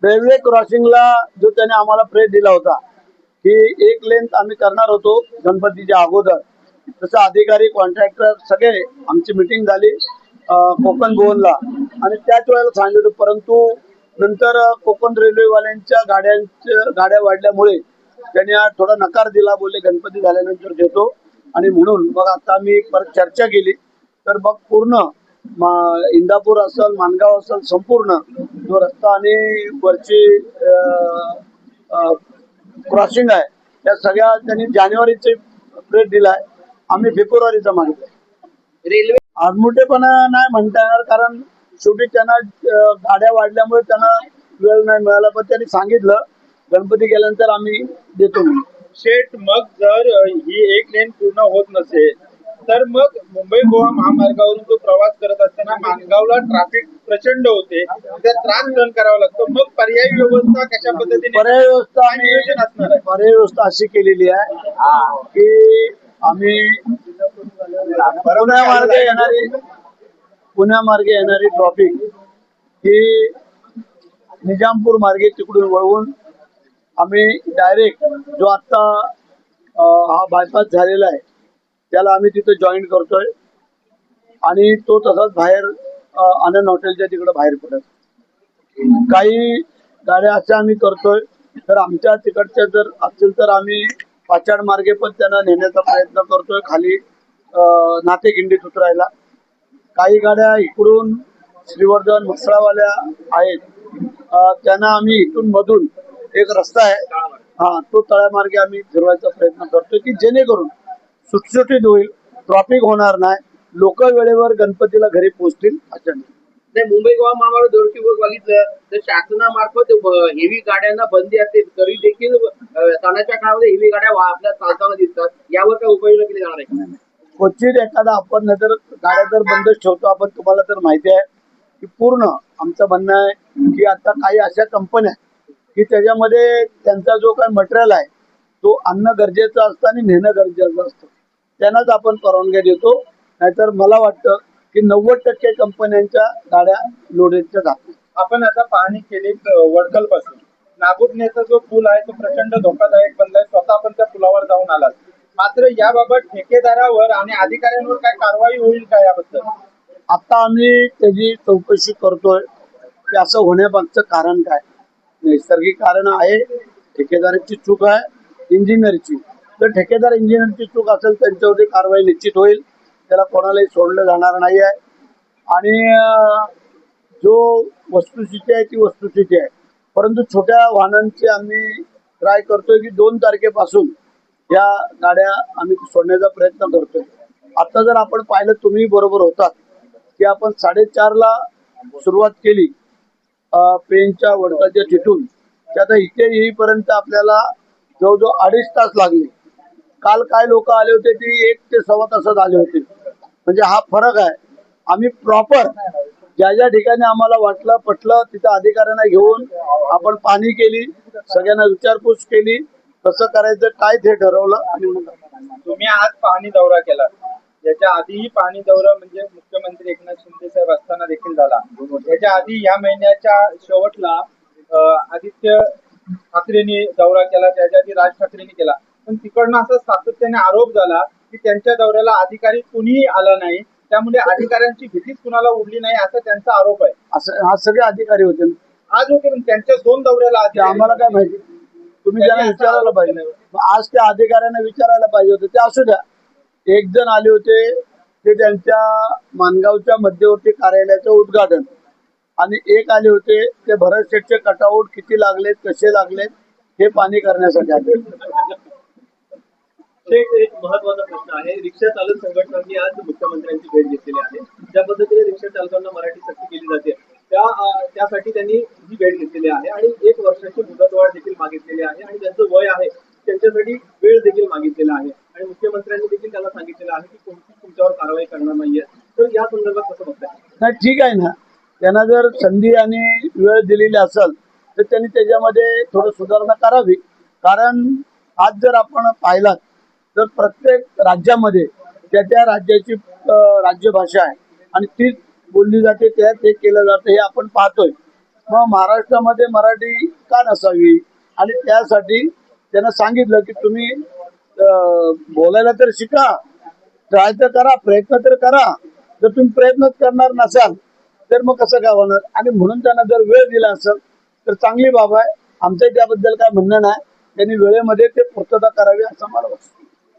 Railway क्रॉसिंगला जो त्याने आम्हाला प्रेस दिला होता की एक लेन्थ आम्ही करणार होतो गणपतीच्या अगोदर, तसं अधिकारी कॉन्ट्रॅक्टर सगळे आमची मिटिंग झाली कोकण भवनला आणि त्याच वेळेला सांगितलं, परंतु नंतर कोकण रेल्वेवाल्यांच्या गाड्या वाढल्यामुळे त्यांनी थोडा नकार दिला, बोलले गणपती झाल्यानंतर देतो. आणि म्हणून मग आता मी परत चर्चा केली तर मग पूर्ण इंदापूर असेल, माणगाव असेल, संपूर्ण जो रस्ता आणि वरची क्रॉसिंग आहे त्या सगळ्या त्यांनी जानेवारीचे प्रेट दिलाय, आम्ही फेब्रुवारीचा मागितलं. रेल्वे आडमुठेपणा नाही म्हणता येणार, कारण शेवटी त्यांना गाड्या वाढल्यामुळे त्यांना वेळ नाही मिळाला, पण त्यांनी सांगितलं गणपती गेल्यानंतर आम्ही देतो म्हणून. शेठ, मग जर ही एक लेन पूर्ण होत नसेल तर मग मुंबई गोवा महामार्गावरून जो प्रवास करत असताना माणगावला ट्रॅफिक प्रचंड होते, त्या त्रास सहन करावा लागतो. मग पर्यायी व्यवस्था कशा पद्धतीने, पर्याय व्यवस्था नियोजन असणार आहे? पर्याय व्यवस्था अशी केलेली आहे की आम्ही पुण्यामार्गे येणारी ट्रॉफिक ही निजामपूर मार्गे तिकडून वळवून आम्ही डायरेक्ट जो आता हा बायपास झालेला आहे त्याला आम्ही तिथे जॉईन करतोय आणि तो तसाच बाहेर आनंद हॉटेलच्या तिकडे बाहेर पडत. काही गाड्या अशा आम्ही करतोय तर आमच्या तिकडच्या जर असतील तर आम्ही पाचाड मार्गे पण त्यांना नेण्याचा प्रयत्न करतोय, खाली नातेखिंडीत उतरायला. काही गाड्या इकडून श्रीवर्धन मुसळावाल्या आहेत त्यांना आम्ही इथून मधून एक रस्ता आहे तो तळ्यामार्गे आम्ही फिरवायचा प्रयत्न करतोय की जेणेकरून सुटसुटीत होईल, ट्रॉफिक होणार नाही, लोक वेळेवर गणपतीला घरी पोहोचतील. नाही, मुंबई गोवा महामार्ग दृष्टीकोन बघितलं तर शासनामार्फत हेवी गाड्यांना बंदी असते, तरी देखील सणाच्या काळामध्ये हेवी गाड्या आपल्या चालताना दिसतात. यावर काय उपाययोजना केली जाणार आहे? क्वचित एखादा आपण नजर गाड्या तर बंदच ठेवतो आपण. तुम्हाला तर माहिती आहे की पूर्ण आमचं म्हणणं आहे की आता काही अशा कंपन्या की त्याच्यामध्ये त्यांचा जो काही मटेरियल आहे तो आणणं गरजेचं असतं आणि नेणं गरजेचं असतं, त्यांनाच आपण परवानग्या देतो. नाहीतर मला वाटतं की 90% कंपन्यांच्या गाड्या लोडेडच्या जातात. आपण आता पाहणी केली वडकल पासून नागुटनेचा जो पूल आहे तो प्रचंड धोकादायक बनलाय. स्वतः आपण त्या पुलावर जाऊन आलात, मात्र याबाबत ठेकेदारावर आणि अधिकाऱ्यांवर काय कारवाई होईल का याबद्दल? आता आम्ही त्याची चौकशी करतोय की असं होण्यामागचं कारण काय. नैसर्गिक कारण आहे, ठेकेदाराची चूक आहे, इंजिनियरची. जर ठेकेदार इंजिनियरची चूक असेल त्यांच्यावरती कारवाई निश्चित होईल, त्याला कोणालाही सोडलं जाणार नाही आहे. आणि जो वस्तुस्थिती आहे ती वस्तुस्थिती आहे, परंतु छोट्या वाहनांची आम्ही ट्राय करतोय की 2 तारखेपासून या गाड्या आम्ही सोडण्याचा प्रयत्न करतोय. आता जर आपण पाहिलं, तुम्ही बरोबर होतात की आपण 4:30ला सुरुवात केली पेनच्या वडकाच्या तिथून, ते आता इथे येईपर्यंत आपल्याला जवळजवळ 2.5 तास लागले. काल काय लोक आले होते ते 1 ते सव्वा तासात आले होते. म्हणजे हा फरक आहे. आम्ही प्रॉपर ज्या ज्या ठिकाणी आम्हाला वाटलं पटलं तिथं अधिकाऱ्यांना घेऊन आपण पाहणी केली, सगळ्यांना विचारपूस केली, कसं करायचं काय ते ठरवलं. आणि तुम्ही आज पाहणी दौरा केला, याच्या आधीही पाहणी दौरा म्हणजे मुख्यमंत्री एकनाथ शिंदे साहेब असताना देखील झाला. याच्या आधी या महिन्याच्या शेवटला आदित्य ठाकरेंनी दौरा केला, त्याच्या आधी राज ठाकरेंनी केला. पण तिकडनं असं सातत्याने आरोप झाला की त्यांच्या दौऱ्याला अधिकारी कुणीही आला नाही, त्यामुळे अधिकाऱ्यांची भीतीच कुणाला उडली नाही, असा त्यांचा आरोप आहे. असं हा सगळे अधिकारी होते आज होते पण त्यांच्या 2 दौऱ्याला आम्हाला काय माहिती. तुम्ही त्यांना विचारायला पाहिजे. आज त्या अधिकाऱ्यांना विचारायला पाहिजे होते. ते असू द्या. 1 जण आले होते ते त्यांच्या माणगावच्या मध्यवर्ती कार्यालयाचं उद्घाटन, आणि 1 आले होते ते भरत शेठचे कटआउट किती लागलेत कसे लागलेत हे पाहणी करण्यासाठी आले. एक महत्वाचा प्रश्न आहे, रिक्षा चालक संघटनांनी आज मुख्यमंत्र्यांची भेट घेतलेली आहे. ज्या पद्धतीने रिक्षा चालकांना मराठी सक्ती केली जाते त्यासाठी त्यांनी ही भेट घेतलेली आहे आणि 1 वर्षाची मुदतवाढ देखील मागितलेली आहे आणि ज्यांचं वय आहे त्यांच्यासाठी वेळ देखील मागितलेला आहे आणि मुख्यमंत्र्यांनी देखील त्यांना सांगितलेलं आहे की कोणतीच तुमच्यावर कारवाई करणार नाहीये. तर या संदर्भात कसं बघताय? नाही, ठीक आहे ना. त्यांना जर संधी आणि वेळ दिलेली असेल तर त्यांनी त्याच्यामध्ये थोडं सुधारणा करावी. कारण आज जर आपण पाहिलात तर प्रत्येक राज्यामध्ये त्या राज्याची राज्यभाषा आहे आणि तीच बोलली जाते, त्यात हे केलं जातं हे आपण पाहतोय. मग महाराष्ट्रामध्ये मराठी का नसावी आणि त्यासाठी त्यांना सांगितलं की तुम्ही बोलायला तर शिका, ट्राय तर करा, प्रयत्न तर करा. जर तुम्ही प्रयत्नच करणार नसाल तर मग कसं काय होणार. आणि म्हणून त्यांना जर वेळ दिला असेल तर चांगली बाब आहे. आमचं त्याबद्दल काय म्हणणं नाही. त्यांनी वेळेमध्ये ते पूर्तता करावी असं मला वाटतं.